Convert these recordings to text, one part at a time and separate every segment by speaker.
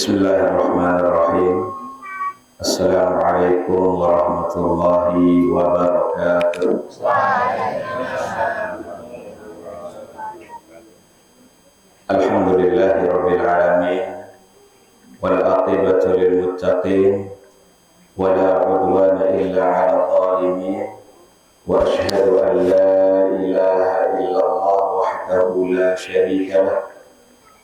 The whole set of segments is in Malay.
Speaker 1: Bismillahirrahmanirrahim. Assalamualaikum warahmatullahi wabarakatuh. Alhamdulillahirabbil alamin wal aqibatu lil muttaqin wala udwana illa 'alal zalimin wa asyhadu an la ilaha illallah wahdahu la syarika lah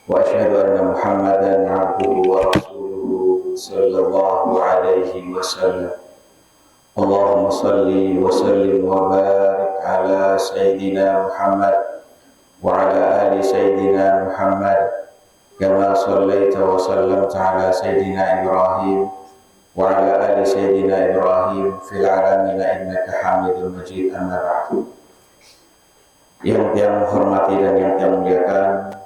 Speaker 1: wa asyhadu anna Muhammadan 'abduhu wa rasuluhu sallallahu alaihi wasallam. Allahumma salli wa sallim wa barik ala sayyidina Muhammad wa ala ali sayyidina Muhammad kama sallaita wa sallamta ala sayyidina Ibrahim wa ala ali sayyidina Ibrahim fil alamin innaka Hamidum Majid. Amma ba'du. Yang menghormati dan yang muliakan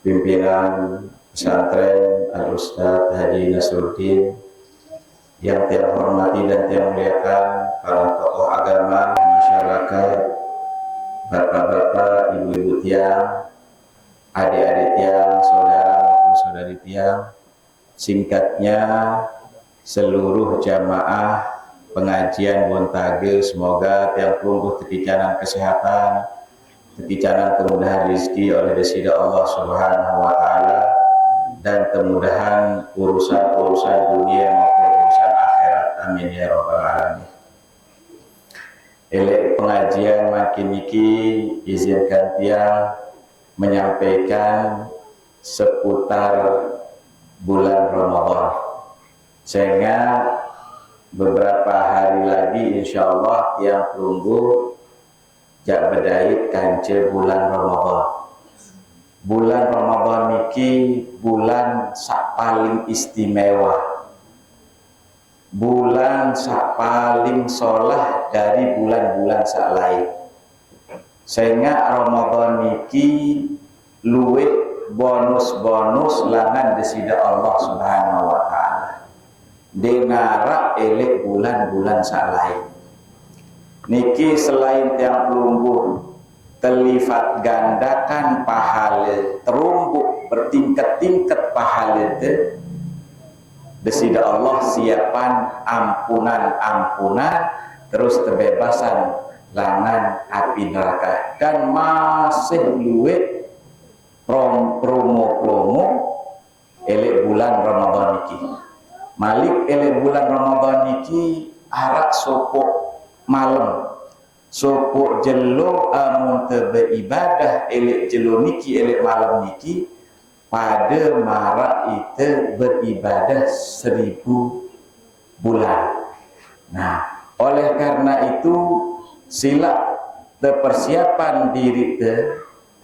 Speaker 1: pimpinan pesantren Al-Ustadz Haji Nasruddin, yang hormati dan muliakan para tokoh agama, masyarakat, bapak-bapak, ibu-ibu tiang, adik-adik tiang, saudara maupun saudari tiang, singkatnya seluruh jamaah pengajian Bontage, semoga tiang pelungguh teticanan kesehatan, teticanan kemudahan rezeki oleh Desida Allah Subhanahu wa Ta'ala, dan kemudahan urusan-urusan dunia maupun urusan akhirat. Amin ya rabbal alamin. Elek pengajian makin niki izinkan tiang menyampaikan seputar bulan Ramadan, sehingga beberapa hari lagi insyaallah tiang pelungguh jak bedait kance bulan Ramadan. Bulan Ramadan niki bulan sak paling istimewa, bulan sak paling solah dari bulan-bulan sak lain. Sehingga Ramadan niki luwih bonus-bonus langan desida Allah Subhanahu wa Ta'ala denara elek bulan-bulan sak lain. Niki selain tiang pelungguh terlipat gandakan pahala, terumbuk bertingkat-tingkat pahala itu, desida Allah siapan ampunan-ampunan terus terbebasan langan api neraka, dan masih luwe promo-promo elek bulan Ramadan niki. Malik elek bulan Ramadan niki arak sopok malam, sopok jelo amun tebe ibadah elek jelo niki elek malam niki pada marak itu beribadah 1000 bulan. Nah, oleh karena itu sila persiapan diri te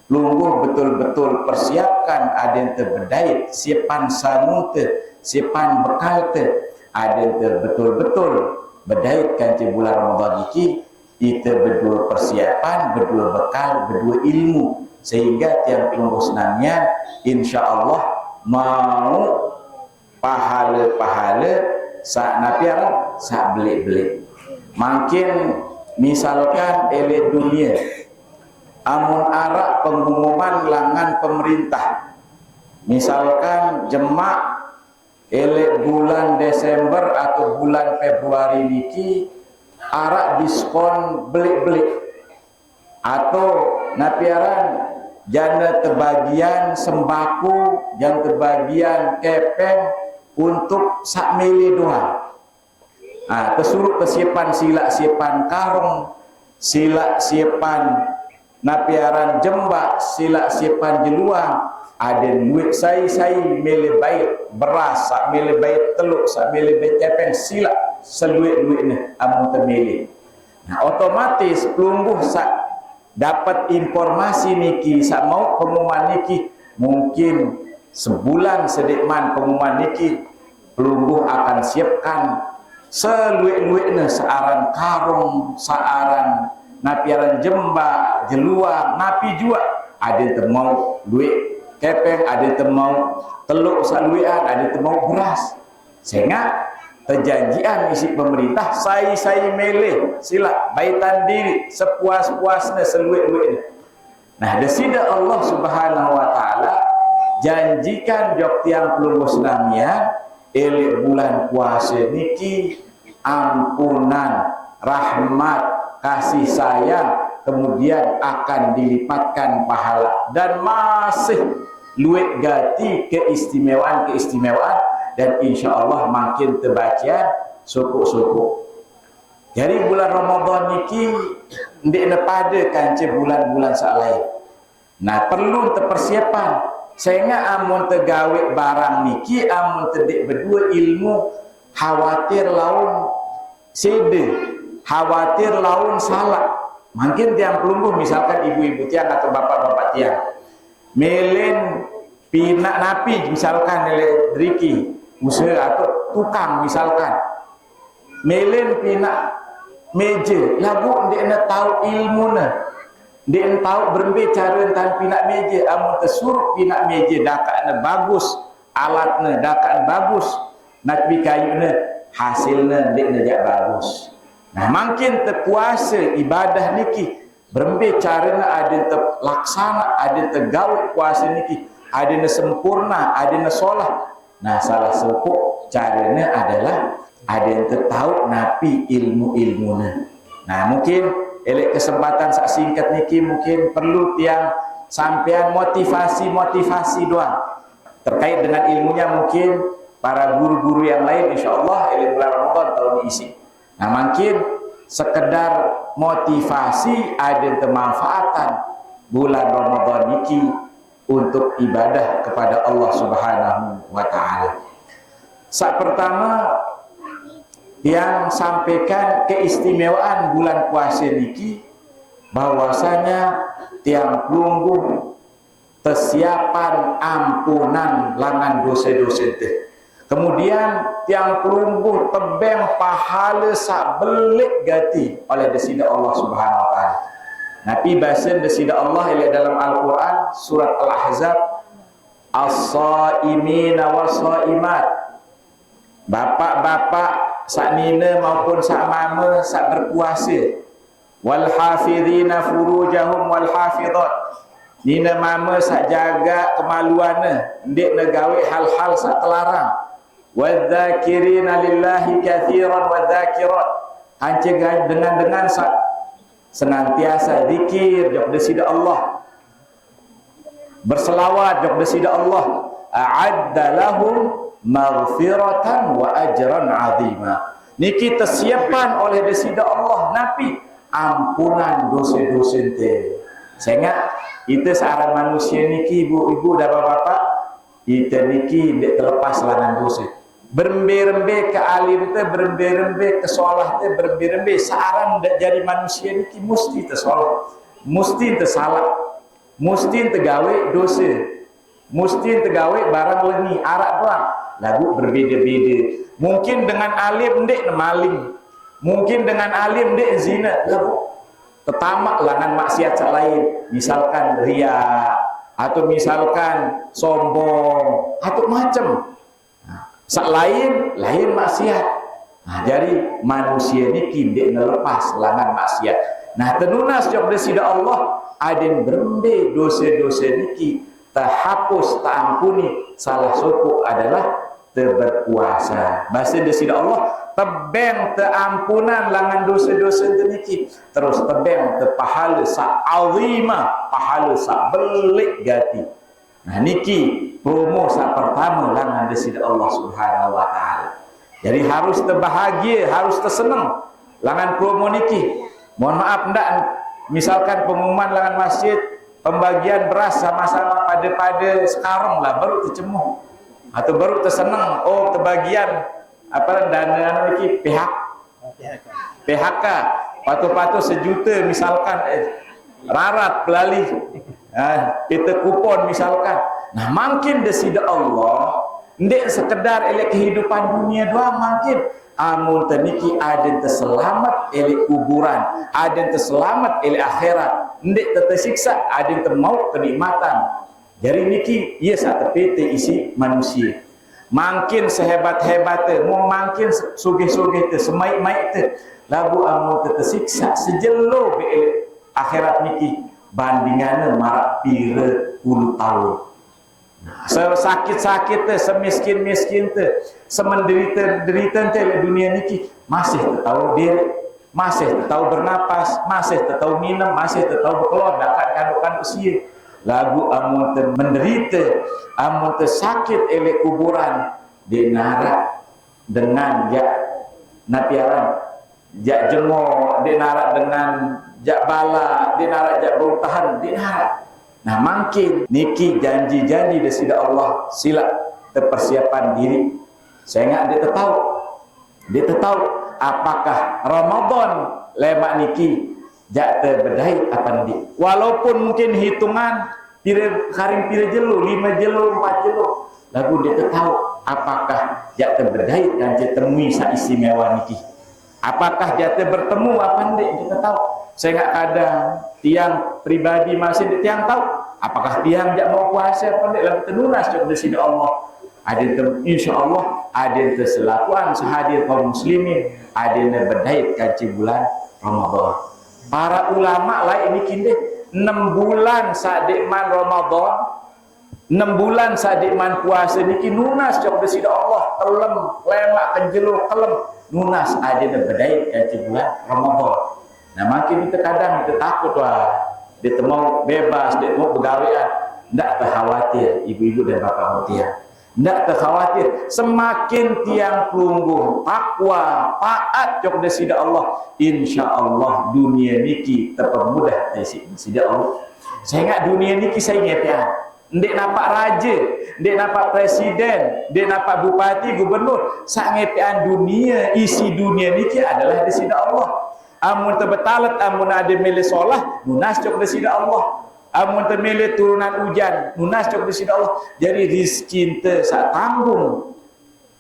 Speaker 1: lungguh betul-betul persiapkan ada yang terbedait siapan sangu te, siapan bekal te, ada yang betul-betul bedait kanci bulan Ramadan iki kita berdua persiapan, berdua bekal, berdua ilmu, sehingga tiang pelungguh senangnya insya Allah mau pahala-pahala sak napiaran sak belik-belik. Makin misalkan elit dunia amun arak pengumuman langan pemerintah, misalkan jemak elek bulan Desember atau bulan Februari niki arak diskon belik-belik atau napiaran janda terbagian sembako, yang terbagian kepeng untuk sak mili doang. Tersuruh kesiapan sila siapan karung, sila siapan napiaran jembak, sila siapan jeluang, ada duit saya milih baik beras, sak milih baik teluk, sak milih baik kepeng, sila seluit-luitnya amun termilih. Nah, otomatis pelungguh sak dapat informasi niki, sak mau pengumuman niki, mungkin sebulan sedikman pengumuman niki, pelungguh akan siapkan seluit-luitnya searan karung, searan napiaran jembak, jeluang, napi juga ada yang mau duit kepeng, ada yang mau teluk saluian, ada yang mau beras. Sehingga perjanjian isi pemerintah saya milih sila baitan diri sepuas-puasnya seluit-luitnya. Nah, desida Allah Subhanahu wa Ta'ala janjikan jok tiang pelunggu senamian elek bulan puasa niki ampunan, rahmat, kasih sayang, kemudian akan dilipatkan pahala dan masih luwek gati keistimewaan dan insya Allah makin terbaca sukuk-sukuk. Jadi bulan Ramadan niki ndek pada kanca bulan-bulan sak lain. Nah, perlu terpersiapan. Sehingga amun tergawe barang niki, amun terdik berdua ilmu, khawatir laun sede, khawatir laun salah. Mungkin tiang pelungguh, misalkan ibu-ibu tiang atau bapak-bapak tiang, melen pinak napi, misalkan elektriki, usaha atau tukang, misalkan melen pinak meja, lagu dia tahu ilmu na. Dia tahu berembe cara entan pinak meja, amun tersuruh pinak meja dakakna bagus, alatna dakakna bagus, nak pi kayuna hasilna dia jak bagus. Nah, makin terpuasa ibadah niki berembe carana ada terlaksana, ada tergawe puasa niki, ada na sempurna, ada na solah. Nah, salah satu caranya adalah ada yang tertahu napi ilmu-ilmuna. Nah, mungkin elek kesempatan sak singkat niki mungkin perlu tiang sampean motivasi doang terkait dengan ilmunya. Mungkin para guru-guru yang lain insyaallah elek bulan Ramadan kalau diisi. Nah, mungkin sekedar motivasi ada kemanfaatan bulan Ramadan niki untuk ibadah kepada Allah Subhanahu wa taala. Sak pertama yang sampaikan keistimewaan bulan puasa niki bahwasanya tiang pelungguh persiapan ampunan langan dosa-dosa teh. Kemudian tiang pelungguh tebeng pahala sak belik gati oleh desida Allah Subhanahu wa taala. Nabi bahasa desida Allah dalam Al-Qur'an surat Al-Ahzab, as-saimina was-saimat. Bapak-bapak sak nina maupun sak mama sak berpuasa, wal hafizina furujahum wal hafizat. Nina mama sak jaga kemaluanna, ndik negawe hal-hal sak terlarang. Wadzakirina lillahi katsiran wadzakirat. Hancegah dengan sak senantiasa zikir jok desida Allah, berselawat jok desida Allah. A'adda lahum maghfiratan wa ajran azima. Niki tersiapan oleh desida Allah napi ampunan dosa-dosa ente. Sehingga kita seorang manusia niki ibu-ibu dan bapak-bapak, kita niki tidak terlepas langan dosa. Berembe-rembe ke alim te, berembe-rembe ke solah te, berembe-rembe seorang jadi manusia niki mesti tersolah, mesti tersalah, mesti tergawe dosa, mesti tergawe barang lengi arak doang. Lagu berbeda-beda. Mungkin dengan alim dek maling, mungkin dengan alim dek zina, lagu tetamak langan maksiat lain, misalkan ria atau misalkan sombong atau macam. Sak lain maksiat. Nah, jadi manusia ini tidak melepas langan maksiat. Nah, tenunas jok desida Allah aden berembe dosa-dosa niki terhapus, terampuni. Salah satu adalah berpuasa. Bahasa desida Allah tebeng terampunan langan dosa-dosa niki, terus tebeng terpahala sak azima, pahala sak belik gati. Nah, niki promo sak pertama langan desida Allah Subhanahu wa taala. Jadi harus terbahagia, harus tersenang langan promo niki. Mohon maaf ndak misalkan pengumuman langan masjid pembagian beras sama-sama pada sekarang lah baru tercemuh atau baru tersenang, oh terbagian apa dana niki PHK patu-patu sejuta misalkan rarat pelali kita kupon misalkan. Nah, makin desida Allah ndek sekedar elek kehidupan dunia doang, makin amun teniki ada terselamat elek kuburan, ada terselamat elek akhirat, ndek tersiksa, ada termau kenikmatan. Jadi niki ia sak tepete isi manusia. Makin sehebat-hebatnya, mau makin sugih-sugih te, semaik-maik te, lagu amun tersiksa sejelo be akhirat niki bandingannya marak pira puluh tahun.
Speaker 2: Sakit-sakit tu, semiskin-miskin tu, semenderita-derita tu dunia niki masih tahu diri, masih tahu bernapas, masih tahu minum, masih tahu berkeluar dekat kandungan usia. Lagu amun te menderita, amun te sakit elek kuburan di narak dengan jak napiaran, jak jengok di narak dengan jak bala, di narak jak bertahan di narak. Nah makin niki janji-janji dari sida Allah sila terpersiapan diri. Saya ingat dia tahu apakah Ramadan lemak niki jak terbedai apa ndi. Walaupun mungkin hitungan karing pira jelo, 5 jelo, 4 jelo, lagu dia tahu apakah jak terbedai dan dia temui sa istimewa niki. Apakah dia bertemu apa ndi kita tahu. Saya ingat kadang tiang pribadi masih tiang tahu apakah tiang jak mau puasa apa ndak lagu tenunas cok dari sida Allah. Ada insyaallah ada terselakuan sehadir kaum muslimin ada berdait kaji bulan Ramadan. Para ulama lain ini kinde 6 bulan sadikman Ramadan, 6 bulan sadikman puasa niki nunas cok dari sida Allah, telem lemak kenjelur kelem nunas ada berdait kaji bulan Ramadan. Nah makin kita kadang kita takut lah, dia mau bebas, dia mau begawean, tidak terkhawatir ibu-ibu dan bapak mutia, tidak terkhawatir. Semakin tiang pelungguh, takwa, taat jok dari sida Allah, insya Allah dunia niki terpermudah dari sida Allah. Saya ingat dunia niki saya ingat ya, ndek nampak raja, ndek nampak presiden, ndek nampak bupati, gubernur, sangepian dunia, isi dunia niki adalah dari sida Allah. Amun terbetalat, amun ada milih solah, nunas cok dari sida Allah. Amun termilih turunan hujan, nunas cok dari sida Allah. Jadi rizki ente sak tanggung,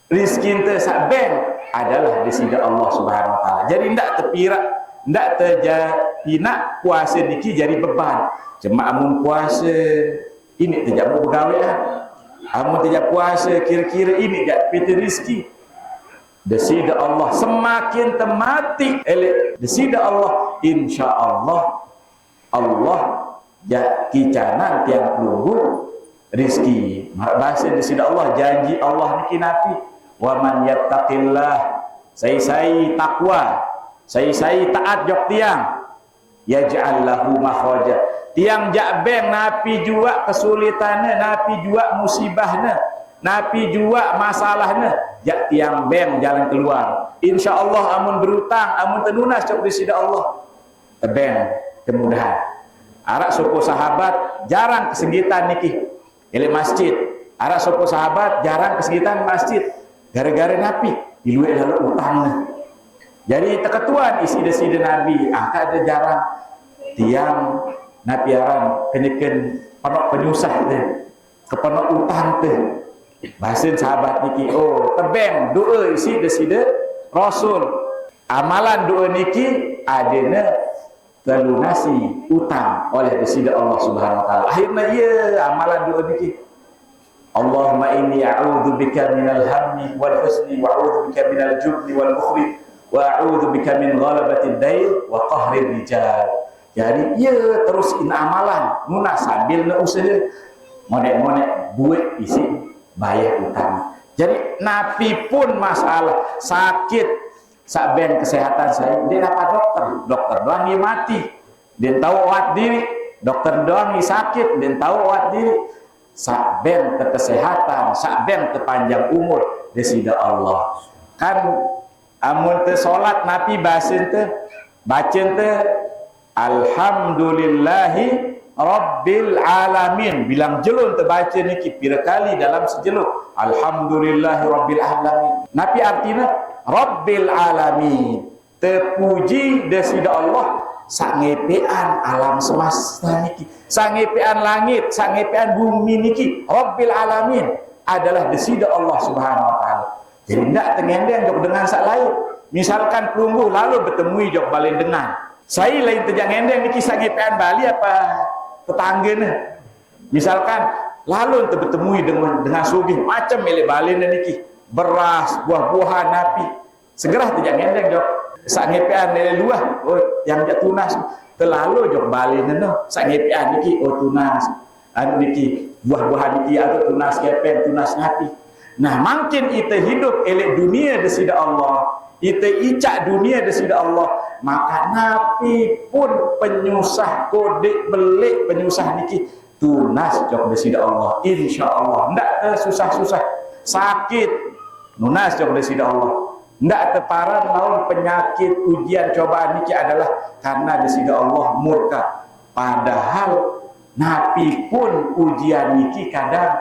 Speaker 2: rizki ente sak bank adalah dari sida Allah Subhanahu Wa Taala. Jadi ndak terpirak, ndak terjadi nak puasa niki jadi beban. Cuma amun puasa ini tidak mau begawean, amun tidak puasa kira-kira ini tak piti rizki. Desida Allah semakin temati desida Allah insya Allah ya kicanan tiang pelunggu rizki. Bahasa desida Allah janji Allah niki nabi wa man yattaqillah sai takwa sai taat jok tiang yaj'al lahu makhraja. Tiang jak beng napi jua kesulitannya, napi jua musibahnya, napi jua masalahnya, jak tiang beng jalan keluar. Insya Allah amun berutang, amun tenunas cok di sida Allah tebeng kemudahan. Arak sopo sahabat jarang kesenggitan niki ele masjid. Arak sopo sahabat jarang kesenggitan masjid gara-gara napi di luar dalam utangnya. Jadi teketuan isi desida Nabi angka ada jarang tiang napiaran kenyeken penok penyusah teh kepenok utang teh bahasin sahabat niki oh tebeng doa isi desida Rasul amalan doa niki adena terlunasi utang oleh desida Allah Subhanahu Wa Taala. Akhirnya iya amalan doa niki Allahumma inni a'udzubika minal hammi wal husni wa a'udzubika minal jubni wal bukhli wa a'udzubika min ghalabatid dain wa qahrir rijal. Jadi ia terus amalan nunas sambil usaha monek-monek buat isi bayar utang. Jadi napi pun masalah sakit sakben kesehatan saya dia dapat dokter doang dia mati dia tahu obat diri, dokter doang dia sakit dia tahu obat diri. Sakben ke kesehatan, sakben ke panjang umur desida Allah. Kan amun te salat napi basin te bacen te alhamdulillahi rabbil alamin. Bilang jelun terbaca niki pira kali dalam sejeluk alhamdulillahi rabbil alamin. Napi artinya rabbil alamin. Terpuji desida Allah sangepean alam semesta niki. Sangepean langit, sangepean bumi niki. Rabbil alamin adalah desida Allah Subhanahu Wa Taala. Jadi tidak tengendeng jok dengan sak lain. Misalkan pelungguh lalu bertemu jok balik dengan saya lain terjang endeng niki sangepean Bali apa tetangganya. Misalkan lalu bertemu dengan sugih macam milih Bali niki beras, buah-buahan napi. Segera terjang endeng jok sangepean nilai luah oh yang jak tunas terlalu jok Bali neno sangepean niki oh tunas anu niki buah-buahan niki atau tunas kepen, tunas napi. Nah, makin kita hidup elek dunia desida Allah, kita icak dunia desida Allah, maka napi pun penyusah kodek belik penyusah niki tunas jok desida Allah, insyaallah ndak susah-susah sakit nunas jok desida Allah. Ndak teparan lawan penyakit ujian cobaan niki adalah karena desida Allah murka. Padahal napi pun ujian niki kadang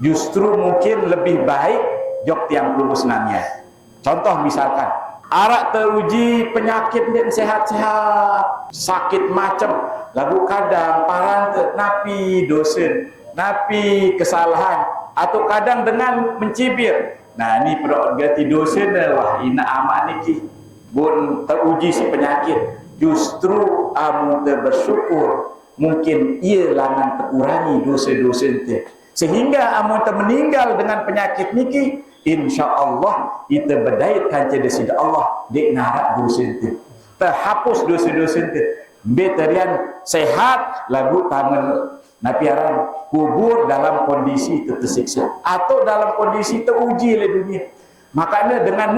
Speaker 2: justru mungkin lebih baik jok tiang pelurus namanya. Contoh misalkan arak teruji penyakit dan sehat-sehat sakit macam lagu kadang paran napi dosen napi kesalahan atau kadang dengan mencibir. Nah ini berarti dosen wah ina amat niki bun teruji si penyakit justru amun bersyukur mungkin ia langan terkurangi dosa-dosa ente sehingga amun meninggal dengan penyakit niki insyaallah kita berdait kanca desida Allah dek narak dosa ente terhapus dosa-dosa ente beterian sehat lagu tangan napiaran kubur dalam kondisi tersiksa atau dalam kondisi teruji oleh dunia. Makanya dengan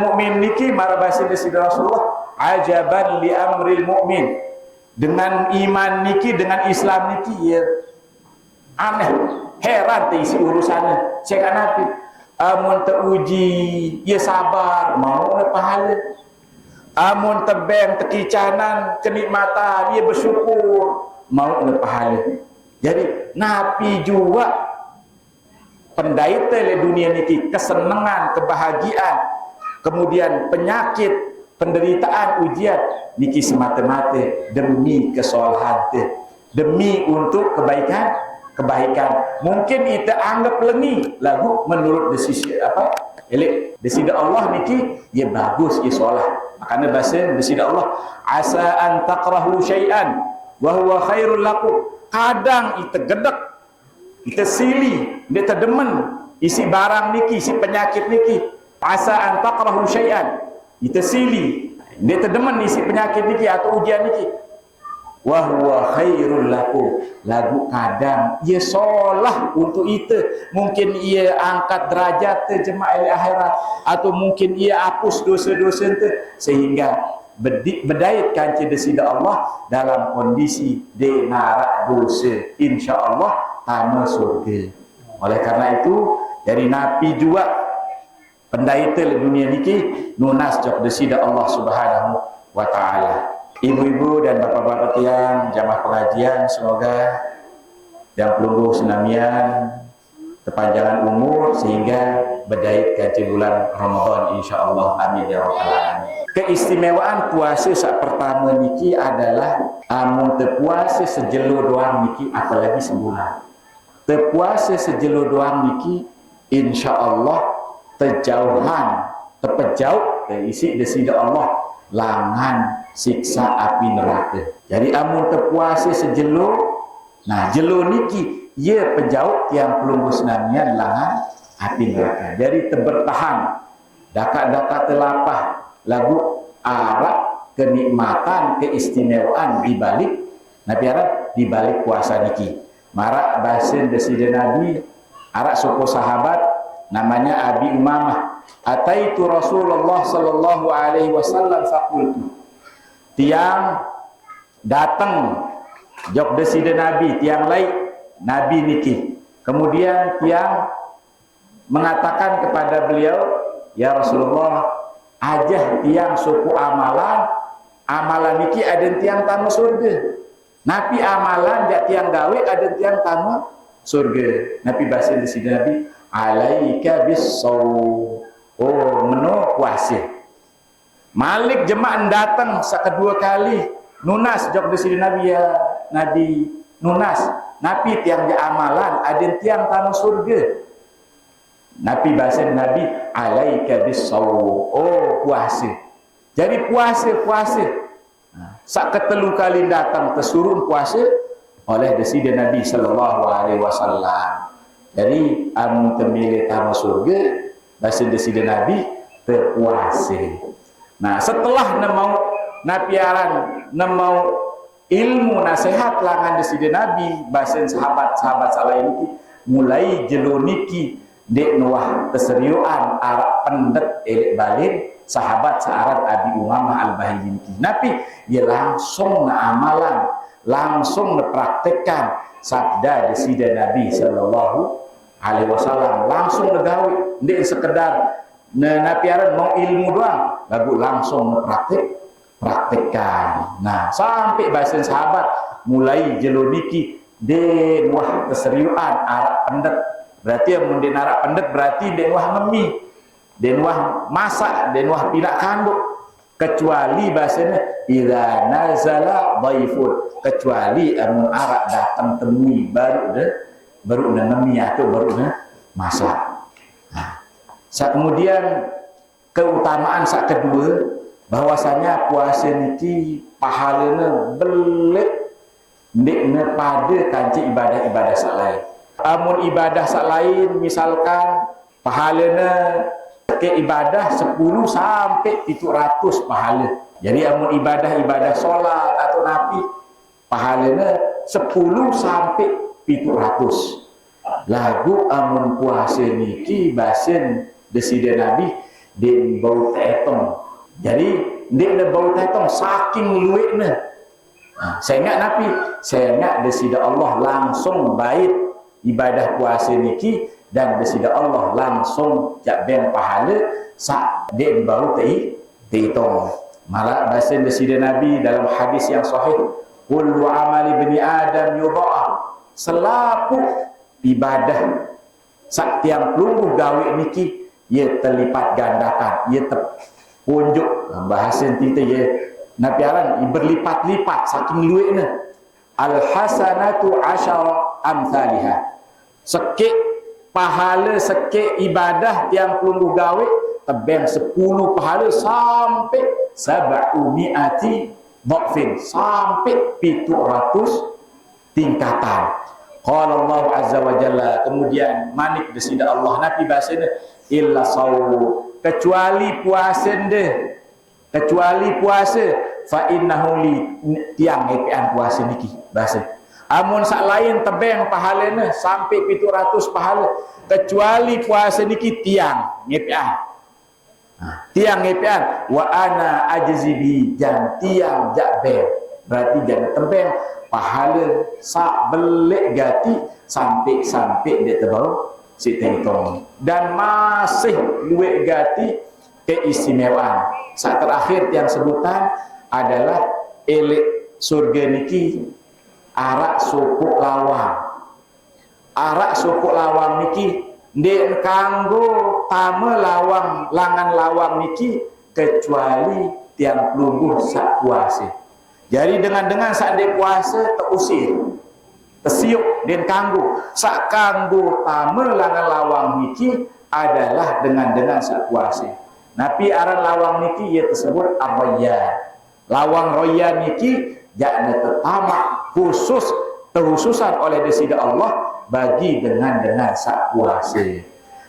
Speaker 2: mukmin niki marabasi desida Rasulullah ajaban li amril mukmin. Dengan iman niki, dengan Islam niki ya aneh, heran te isi urusannya. Saya nabi amun teruji ya sabar mau na pahala. Amun tebeng tekicanan kenikmatan dia bersyukur mau na pahala. Jadi nabi juga pendaita le dunia niki kesenangan, kebahagiaan, kemudian penyakit, penderitaan, ujian niki semata-mata demi kesalahan demi untuk kebaikan. Mungkin kita anggap lengi lagu menurut desisi apa elek desida Allah niki ya bagus ya solah. Makanya bahasa desida Allah asa an taqrahu syai'an wa huwa khairul lakum. Kadang kita gedek kita sili kita demen isi barang niki isi penyakit niki asa an taqrahu syai'an kita sili dia terdemen isi penyakit niki atau ujian niki wa huwa khairul lakum lagu kadang ia solah untuk itu mungkin ia angkat derajat jemaah akhirat atau mungkin ia hapus dosa-dosa itu sehingga berdait kanca desida Allah dalam kondisi de narak dosa insyaallah tama surga. Oleh karena itu dari nabi juga pendaita di dunia niki nunas jok desida Allah Subhanahu wa taala. Ibu-ibu dan bapak-bapak tiang jamaah pengajian semoga yang pelungguh senamian kepanjangan umur sehingga berdait kanca bulan Ramadan insyaallah amin ya rabbal alamin. Keistimewaan puasa saat pertama niki adalah amun terpuasa sejelo doang niki apalagi sebulan. Terpuasa sejelo doang niki insyaallah terjauhan terpejauh dari isi desida Allah langan siksa api neraka. Jadi amun terpuasa sejelo nah jelo niki ia pejauh tiang pelunggu senamian langan api neraka. Jadi terbertahan dakat-dakat telapah lagu arak kenikmatan keistimewaan dibalik Nabi Arab dibalik puasa niki. Marak bahasin desida Nabi arak suku sahabat namanya Abi Umamah. Ataitu Rasulullah sallallahu alaihi wasallam faqultu. Tiang datang jok desida Nabi tiang lain Nabi niki. Kemudian tiang mengatakan kepada beliau, ya Rasulullah, ajah tiang suku amalan niki ada tiang tamu surga. Nabi amalan jak tiang gawe ada tiang tamu surga. Nabi bahasa desida Nabi alaika bis-shaum. Oh, meno puasa. Malik jemaah datang sekedua kali nunas jok desida Nabi ya Nabi nunas. Nabi tiang je amalan ada tiang tamu surga. Nabi bahasa Nabi alaika bis-shaum. Oh, puasa. Jadi puasa. Sak ketelu kali datang tersuruh puasa oleh desida Nabi sallallahu alaihi wasallam. Jadi amun temile tamu surga bahasa desida Nabi terpuasa. Nah, setelah nemau napiaran nemau ilmu nasihat langan deside Nabi basen sahabat-sahabat salain iki mulai jelo niki dek nuah keseriuan arak pendet elek balik sahabat searan Abi Umamah Al-Bahili niki. Nabi dia langsung amalan, langsung praktekkan sabda deside Nabi sallallahu alaihi wasallam, langsung negawi ndek sekedar napi aran mau ilmu doang, lagu langsung praktekkan. Nah, sampai bahasan sahabat mulai jelo niki de wah keseriuan arak pendet. Berarti yang mun arak pendet berarti de wah ngemi, de wah masak, de wah pinak kanduk. Kecuali bahasanya idza nazala dhaifun, kecuali amun arak datang temui baru ngemi atau baru masak. Nah, kemudian keutamaan sak kedua bahwasanya puasa niki pahalanya belek ndekne pada kanci ibadah-ibadah sak lain. Amun ibadah sak lain misalkan pahalanya ke ibadah 10 sampai 700 pahala. Jadi amun ibadah salat atau napi pahalanya 10 sampai 700. Lagu amun puasa niki basen deside Nabi den bau tetong. Jadi dia bau tetong saking luwekna. Nah, saya ingat Nabi, saya ingat desida Allah langsung bait ibadah puasa niki dan desida Allah langsung jak ben pahala sak den bau tetong. Malah bahasa desida Nabi dalam hadis yang sahih, kullu amali bani Adam yudha'af. Selapu ibadah sak tiang pelungguh gawe niki ia terlipat gandakan, ia punjuk bahasa kita ya Nabi aran berlipat-lipat saking luwekna. Al hasanatu asyara amsalihah. Sekik pahala sekik ibadah yang pelungguh gawe tebeng 10 pahala sampai 700 dhafin, sampai 700 tingkatan. Qala Allah azza wa jalla, kemudian manik desida Allah Nabi bahasanya illa sawu, kecuali puasa deh, kecuali puasa fa innahu li tiang epean puasa niki bahasa. Amun sak lain tebeng pahalanya sampai 700 pahala, kecuali puasa niki tiang ngepean. Nah, tiang ngepean wa ana ajzibi jan tiang jakben. Berarti jangan tebeng pahala sak belek gati sampai dia tebau si tengtong, dan masih luwek gati keistimewaan. Saat terakhir yang sebutan adalah elek surga niki arak sopuk lawang. Arak sopuk lawang niki ndek kanggo tame lawang langan lawang niki kecuali tiang pelungguh sak puasa. Jadi dengan sak de puasa terusir tesiuk den kanggo sak kanggo tame langan lawang niki adalah dengan sak puasa. Napi aran lawang niki ia tersebut ar-rayyan. Lawang rayyan niki jakna tetama khusus terkhususan oleh desida Allah bagi dengan sak puasa.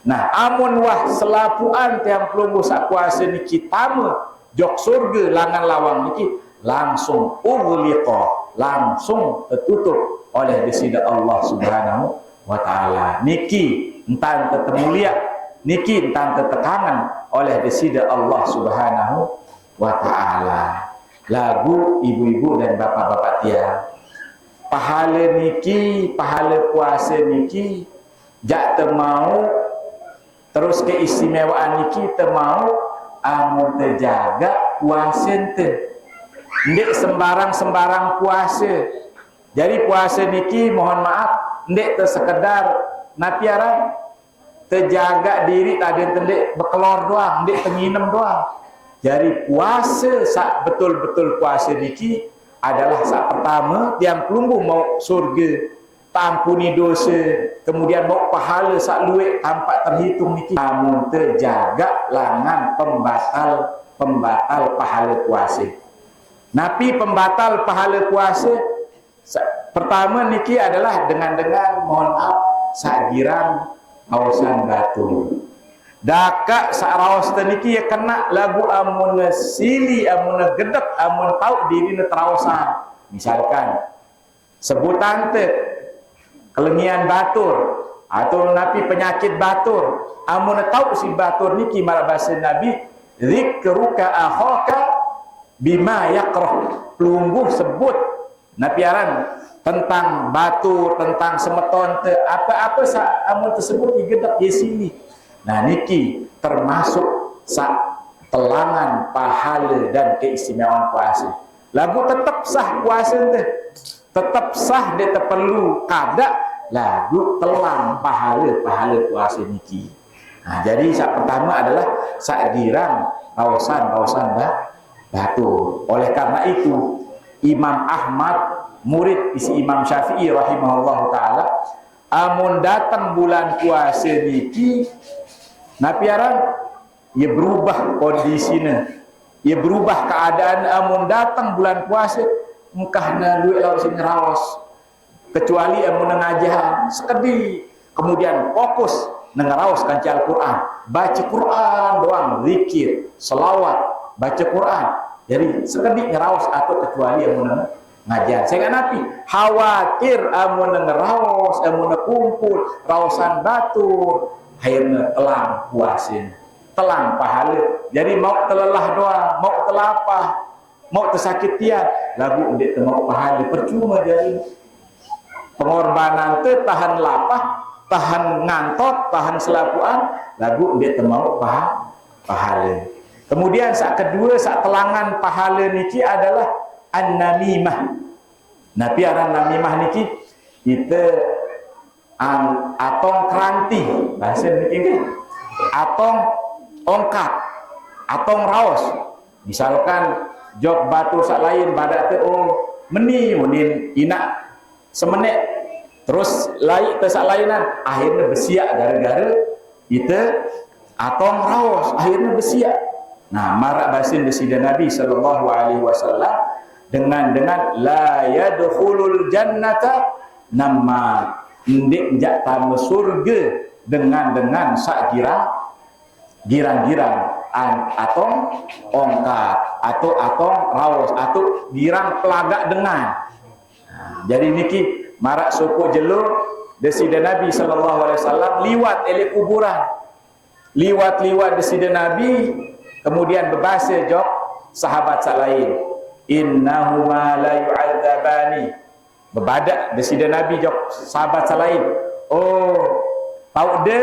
Speaker 2: Nah, amun wah selapuan tiang pelungguh sak puasa niki tame jok surga langan lawang niki langsung ughliqa, langsung tertutup oleh desida Allah Subhanahu wa taala. Niki entan tetemulia, niki entan tetekangan oleh desida Allah Subhanahu wa taala. Lagu ibu-ibu dan bapak-bapak tiang, pahala niki, pahala puasa niki jak temau terus keistimewaan niki temau amun terjaga puasa ente. Ndek sembarang puasa. Jadi puasa niki mohon maaf ndek tersekedar napiaran terjaga diri tadi ndek bekelor doang, ndek tenginem doang. Jadi puasa sak betul-betul puasa niki adalah sak pertama tiang pelungguh mau surga, tampuni dosa, kemudian mau pahala sak luwek tanpa terhitung niki. Namun terjaga langan pembatal pahala puasa. Napi pembatal pahala puasa pertama niki adalah dengan mohon maaf sagiran awasan batu. Daka saraos niki ya kena lagu amun sili amun gedek amun tau diri terawasan. misalkan sebutan te kelengian batur atau napi penyakit batur, amun tahu si batur niki marak bahasa Nabi zikruka akhaka bima yakrah, pelungguh sebut napiaran tentang batur, tentang semeton te apa-apa amun tersebut digedap di sini. Nah niki termasuk telangan pahala dan keistimewaan puasa. Lagu tetap sah puasa te, tetap sah dia perlu kada lagu telang pahala puasa niki. Nah, jadi saat pertama adalah saat girang kawasan batu. Oleh karena itu Imam Ahmad murid isi Imam Syafi'i rahimahullah taala amun datang bulan puasa niki napiaran ia berubah kondisinya, ia berubah keadaan. Amun datang bulan puasa engkahna duit lawan sing raos kecuali amun ngajahan sekedi, kemudian fokus ngeraos kanci Al-Quran, baca Quran doang, zikir, selawat, baca Quran. Jadi sekedi ngeraos atau kecuali amun ngajahan. Saya napi khawatir amun ngeraos, amun kumpul raosan batur, akhirnya telang puasin, telang pahala. Jadi mau telelah doang, mau telapah, mau tersakitian, lagu ndek mau pahala percuma. Jadi pengorbanan te tahan lapah, tahan ngantot, tahan selapuan, lagu dia temau pahala. Kemudian saat kedua, saat telangan pahala niki adalah an-namimah. Nah piaran namimah niki kita atong keranti bahasa niki atong ongkat, atong raos. Misalkan jok batu sak lain badak te menin inak semenit terus lain tesak lainan akhirnya bersiak gara-gara itu atong raos akhirnya bersiak. Nah marak basin desida Nabi sallallahu alaihi wasallam dengan la yadkhulul jannata nama ndik jak tamu surga dengan sak girang-girang atong ongkat atau atong raos atau girang pelagak dengan. Jadi niki marak suku jelur desida Nabi sallallahu alaihi wasallam liwat ele kuburan, liwat desida Nabi, kemudian berbahasa jok sahabat lain, innahuma la yu'adzabani, bebadak desida Nabi jok sahabat lain, tahu de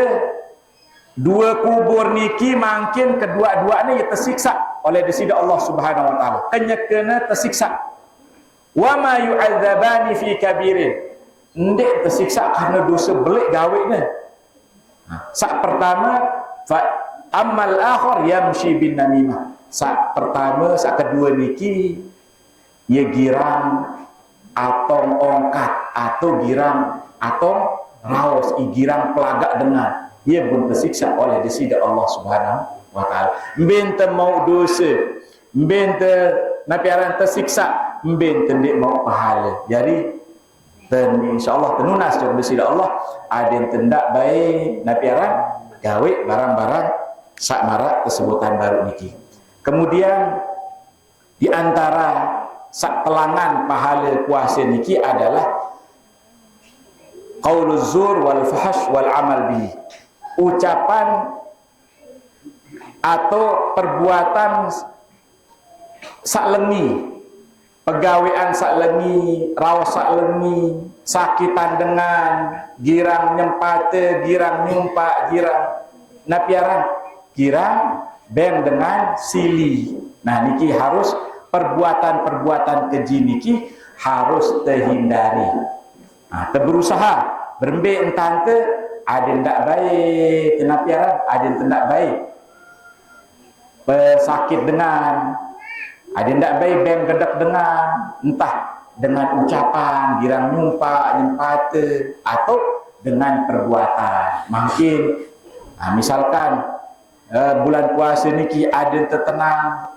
Speaker 2: dua kubur niki makin kedua-duanya tersiksa oleh desida Allah Subhanahu wa taala, kenyekena tersiksa. Wa ma yu'adzabani fi kabirin, ndek tersiksa karena dosa belik gaweknya. Sak pertama fa amal akhir yamshi bin namimah. Sak pertama, sak kedua niki ya girang atong ongkat atau girang atong raos girang pelagak dengan ia pun tersiksa oleh desida Allah Subhanahu wa taala. Mbente mau dosa, mbente napiaran tersiksa, mbente ndik mau pahala. Jadi insyaallah tenunas jok desida Allah aden tendak baik napiaran gawe barang-barang sak marak kesebutan baru niki. Kemudian di antara sak telangan pahala puasa niki adalah qauluz zur wal fahsh wal amal bihi, ucapan atau perbuatan saklengi, pegawean saklengi, raos saklengi, sakitan dengan, girang nyempate, girang nyumpak, girang napiaran, girang beng dengan sili. Nah niki harus perbuatan-perbuatan keji niki harus terhindari. Nah, berusaha berembe entante ada ndak baik, napiaran ada ndak baik, pesakit dengan ada ndak baik beng gedak dengan, entah dengan ucapan girang nyumpak nyempate atau dengan perbuatan. Mungkin misalkan bulan puasa niki ada tenang,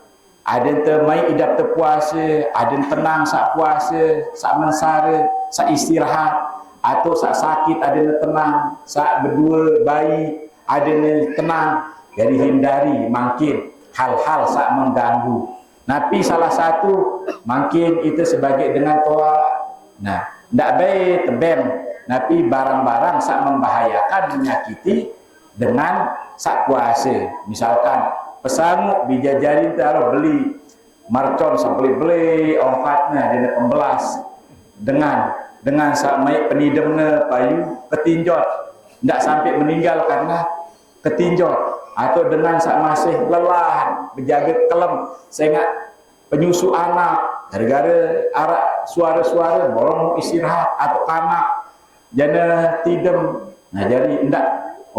Speaker 2: ada mai idap terpuasa, ada tenang sak puasa, sak mensare, sak istirahat, atau sak sakit ada tenang, sak berdua bayi ada tenang. Jadi hindari mungkin hal-hal sak mengganggu. Nabi salah satu mungkin itu sebagai dengan toa. Nah, ndak baik tebem Nabi barang-barang sak membahayakan, menyakiti dengan sak puasa. Misalkan pesangu bijajari taruh beli marcon sampai beli ongkatnya dengan pembelas dengan sak mai penidemna payu ketinjot ndak sampai meninggal karena ketinjot, atau dengan sak masih lelah berjaga kelem sehingga penyusu anak gara-gara arak suara-suara bolong istirahat atau kanak jana tidem. Nah jadi ndak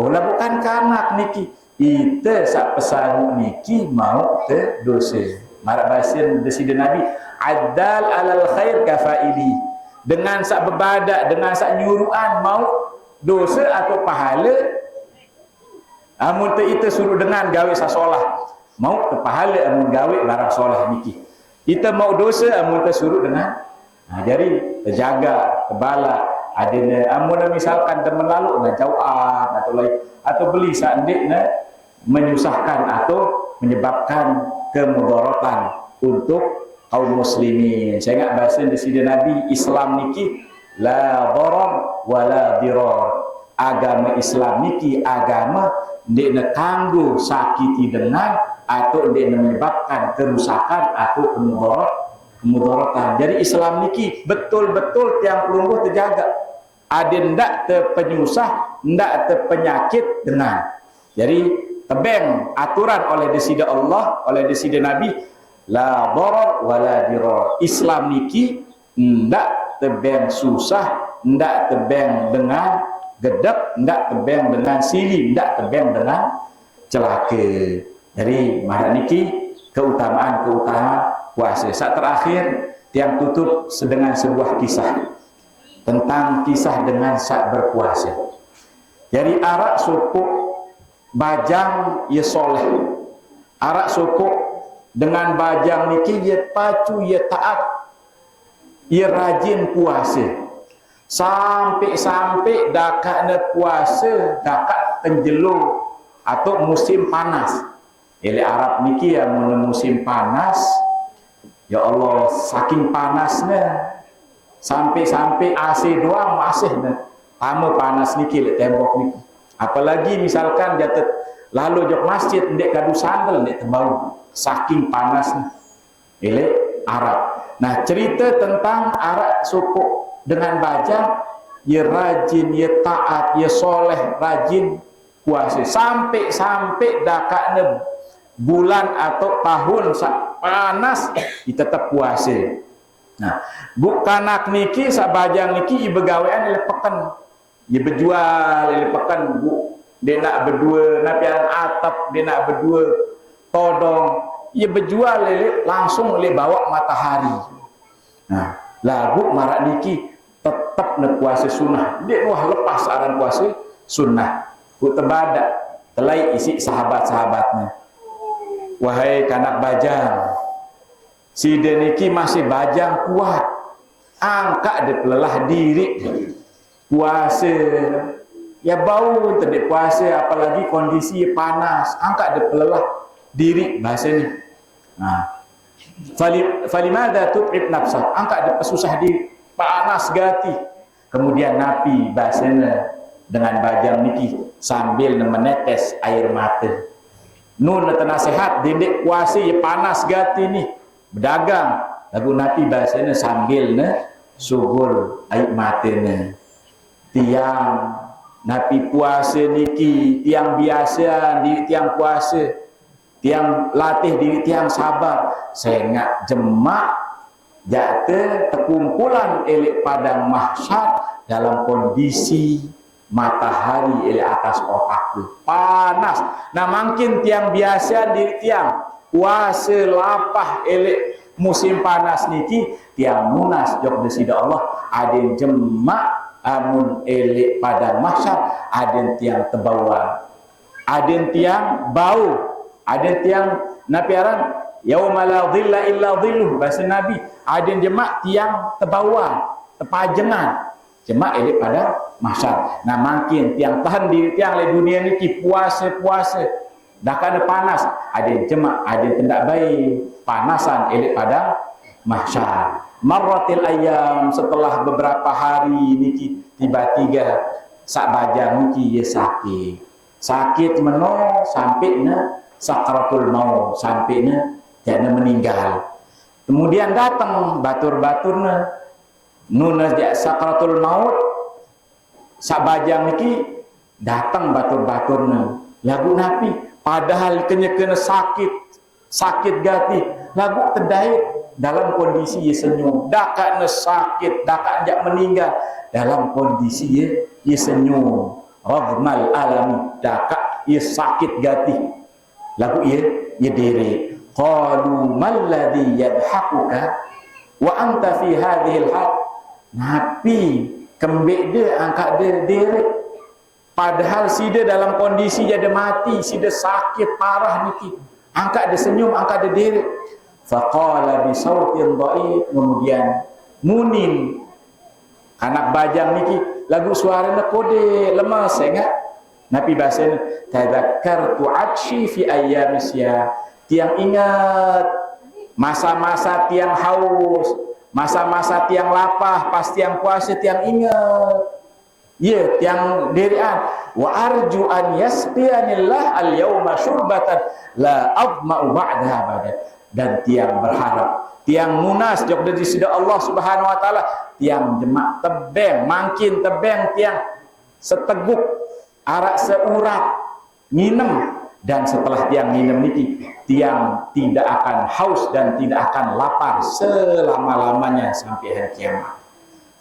Speaker 2: lah bukan kanak niki itu sak pesan niki mau te dosa. Marak bahasin desida Nabi adal alal khair kafaili, dengan sak bebadak dengan sak nyuruhan mau dosa atau pahala. Amun te itu suruh dengan gawe sasolah mau te pahala, amun gawe barang solah niki kita mau dosa amun te suruh dengan. Nah jadi terjaga terbala adanya amun misalkan temen lalu na jauhan atau lain atau beli sandikna menyusahkan atau menyebabkan kemudaratan untuk kaum muslimin. Saya ingat bahasa desida Nabi Islam niki la darar wala dirar. Agama Islam niki agama ndekna kanggo sakiti dengan atau ndekna menyebabkan kerusakan atau kemudaratan. Jadi Islam niki betul-betul tiang pelungguh terjaga. Ada ndak terpenyusah, ndak terpenyakit dengan. Jadi tebeng aturan oleh desida Allah, oleh desida Nabi la darar wala dirar. Islam niki ndak tebeng susah, ndak tebeng dengan gedek, ndak tebeng dengan silih, ndak tebeng dengan celaka. Jadi marah niki keutamaan puasa. Saat terakhir tiang tutup dengan sebuah kisah tentang kisah dengan saat berpuasa. Jadi arak suku bajang ye soleh, arak suku dengan bajang niki ye pacu ye taat, ye rajin puasa. Sampai dakakna puasa dakak tenjelu atau musim panas. Ele Arab niki ya musim panas. Ya Allah saking panasnya sampai AC doang masih tamu panas niki le tembok niki. Apalagi misalkan jatuh lalu jok masjid ndek kadu sandal ndek tebau saking panasnya. Ele Arab. Nah cerita tentang Arab suku dengan bajang ye rajin, ye taat, ye soleh, rajin puasa sampai dakaknya bulan atau tahun panas kita tetap puasa. Nah bukan nak niki sak bajang niki begawean ile peken ye berjual ile peken bu dia nak berdua napian atap dia nak berdua todong ye berjual ile langsung ile bawa matahari. Nah lagu marak niki tetap nak puasa sunnah. Dia wah lepas aran puasa sunnah. Bu tebadak telai isi sahabat-sahabatnya. Wahai kanak bajang, si deniki masih bajang kuat. Angkat dia lelah diri puasa. Ya bau tadi puasa apalagi kondisi panas. Angkat dia lelah diri bahasanya. Nah, falimada tut'ib nafsah. Angkat dia pesusah diri. Panas gati. Kemudian Nabi bahasanya dengan bajang niki sambil menetes air mata. Nun nasihat dindek kuasi ya panas gati nih berdagang. Lagu Nabi bahasanya sambil sugul air matanya. Tiang Nabi puasa niki tiang biasa di tiang puasa, tiang latih diri tiang sabar. Saya nggak jemak jatuh terkumpulan elik padang mahsyar dalam kondisi matahari elik atas otakku panas. Nah makin tiang biasa diri tiang puasa lapah elik musim panas niki tiang munas jok desida Allah aden jemak amun elik padang mahsyar aden tiang tebauan, aden tiang bau, aden tiang napiaran yauma la dhilla illa dhilluh bahasa Nabi aden jemak tiang tebauan tepajengan jemak elik pada mahsyar. Nah makin tiang tahan diri tiang le dunia niki puasa dah kena panas, ada yang jemak, ada yang tidak baik, panasan elok padang mahsyar. Marratil ayam, setelah beberapa hari niki tiba-tiba sak bajang niki ia sakit meno sampai na sakratul maut, sampai na jana meninggal. Kemudian datang batur-baturna nuna dia sakratul maut, sak bajang niki datang batur-baturna lagu napi, padahal kena sakit gati, lagu terdait dalam kondisi ia senyum, dak kena sakit, dak jak meninggal, dalam kondisi ia senyum, raghmal alami, dak ia sakit gati, lagu ia diri. Qalu mal ladzi yadhakuka wa anta fi hadhihi al-hal. Nabi kembek dia angkat dia diri, padahal sida dalam kondisi dia mati, sida sakit parah niki, angkat dia senyum, angkat dia diri. Faqala bi sautin dhaif, kemudian munin anak bajang niki lagu suaranya kode lemas ingat Nabi bahasa tadakkartu atshi fi ayyamisya, tiang ingat masa-masa tiang haus, masa-masa tiang lapah, pas tiang puasa tiang ingat ya tiang dirian. Wa arju an yasqiyanillah al-yawma syurbatan la adma'u ba'daha badan, dan tiang berharap, tiang munas jok dari sida Allah Subhanahu wa taala, tiang jemak tebeng, makin tebeng tiang seteguk arak seurat nginem, dan setelah tiang nginem niki tiang tidak akan haus dan tidak akan lapar selama-lamanya sampai hari kiamat.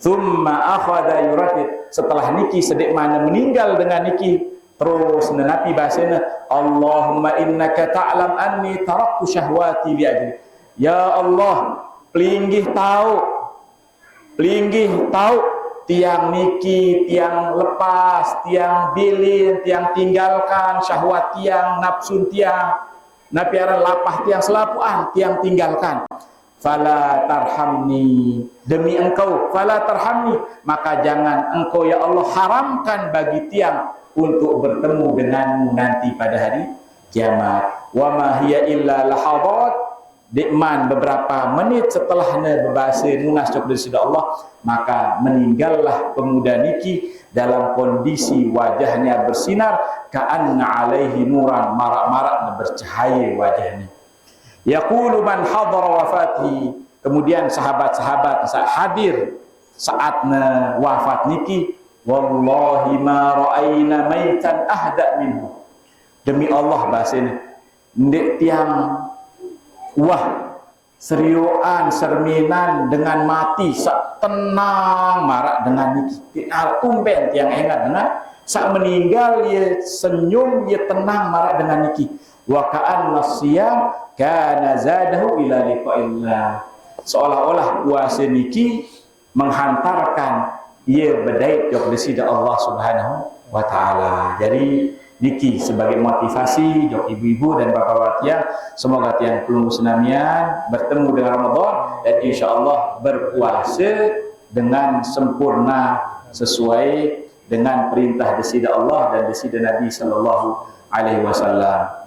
Speaker 2: Thumma akhadha yuradid, setelah niki sedek mana meninggal dengan niki, terus Nabi bahasana Allahumma innaka ta'lam anni taraktu syahwati li ajli. Ya Allah, pelinggih tahu tiang niki, tiang lepas, tiang bilin, tiang tinggalkan syahwat tiang, nafsu tiang, nabi aran lapah tiang selapuan, tiang tinggalkan. Fala tarhamni, demi engkau, fala tarhamni, maka jangan engkau ya Allah haramkan bagi tiang untuk bertemu denganmu nanti pada hari kiamat. Wa ma hiya illa lahadat, dikman beberapa menit setelah berbahasa nunas cok dari sida Allah, maka meninggallah pemuda niki dalam kondisi wajahnya bersinar, ka'anna alaihi nuran, marak-marak bercahaya wajahnya. Yaqulu man hadara wafati, kemudian sahabat-sahabat saat hadir saatnya wafat niki, wallahi ma ra'ayna maitan ahda minhu, demi Allah bahasanya ndek tiang wah serioan serminan dengan mati sak tenang marak dengan niki tumben tiang ingat dengan sak meninggal ia senyum, ia tenang marak dengan niki. Wa ka'anna siyam kana zadahu ila liqa'illah, seolah-olah puasa niki menghantarkan ia berdait jok desida Allah Subhanahu wa taala. Jadi niki sebagai motivasi jok ibu-ibu dan bapak-bapak tiang, semoga tiang pelunggu senamian bertemu dengan Ramadan dan insyaallah berpuasa dengan sempurna sesuai dengan perintah desida Allah dan desida Nabi sallallahu alaihi wasallam.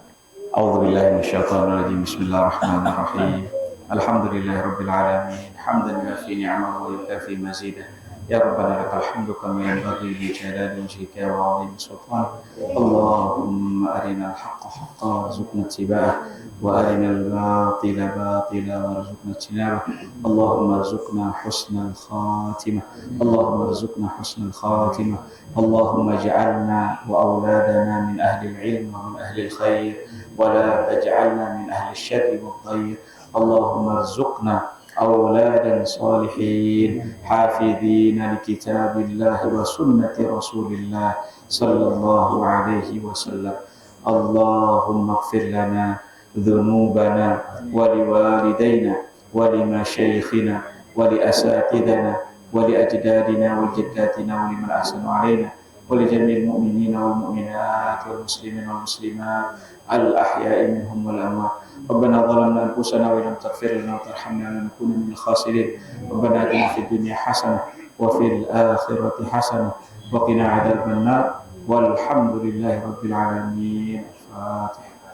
Speaker 2: A'udzubillahi minasyaitonir rajim. Bismillahirrahmanirrahim. Alhamdulillahirabbil alamin. Hamdan yuafi ni'amahu wa yukafi mazidah. Ya Rabbana lakal hamdu kama yanbaghi li jalali wajhika wa 'azimi sultanik. Allahumma arina al-haqqa haqqan warzuqna ittiba'ah wa arina al-batila batila warzuqna ijtinabah. Allahumma arzuqna husnal khatimah. Allahumma arzuqna husnal khatimah. Allahumma ij'alna wa auladana min ahli al-'ilm wa min ahli al-khair wa la taj'alna min ahli asy-syarri wad-dhayr. Allahumma arzuqna أولادا صالحين حافظين لكتاب الله وسنة رسول الله صلى الله عليه وسلم. اللهم اغفر لنا ذنوبنا ولوالدينا ولمشايخنا ولأساتذتنا ولأجدادنا وجداتنا ولمن أحسن علينا ولجميع المؤمنين والمؤمنات والمسلمين والمسلمات الأحياء منهم والأموات. ربنا ظلمنا أنفسنا وإن لم تغفر لنا وترحمنا لنكون من الخاسرين. ربنا آتنا في الدنيا حسنة وفي الآخرة حسنة وقنا عذاب النار والحمد لله رب العالمين. الفاتحة.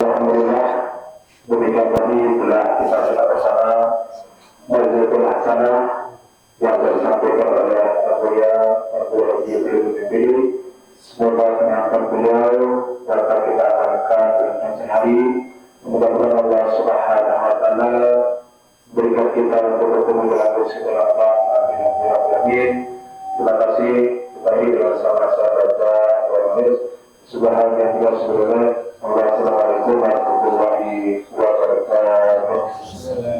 Speaker 3: Alhamdulillah, demikian tadi telah kita bersama Majelis Hasanah yang disampaikan oleh Abu Haji Al-Bibri. Semoga menyenangkan beliau dapat kita amalkan dengan sehari. Mudah-mudahan Allah Subhanahu wa taala berikan kita untuk bertemu dengan rezeki Allah. Amin ya rabbal alamin. Terima kasih. Kembali dengan sama-sama baca Al-Qur'an. Subhanallah. Wassalamualaikum warahmatullahi wabarakatuh.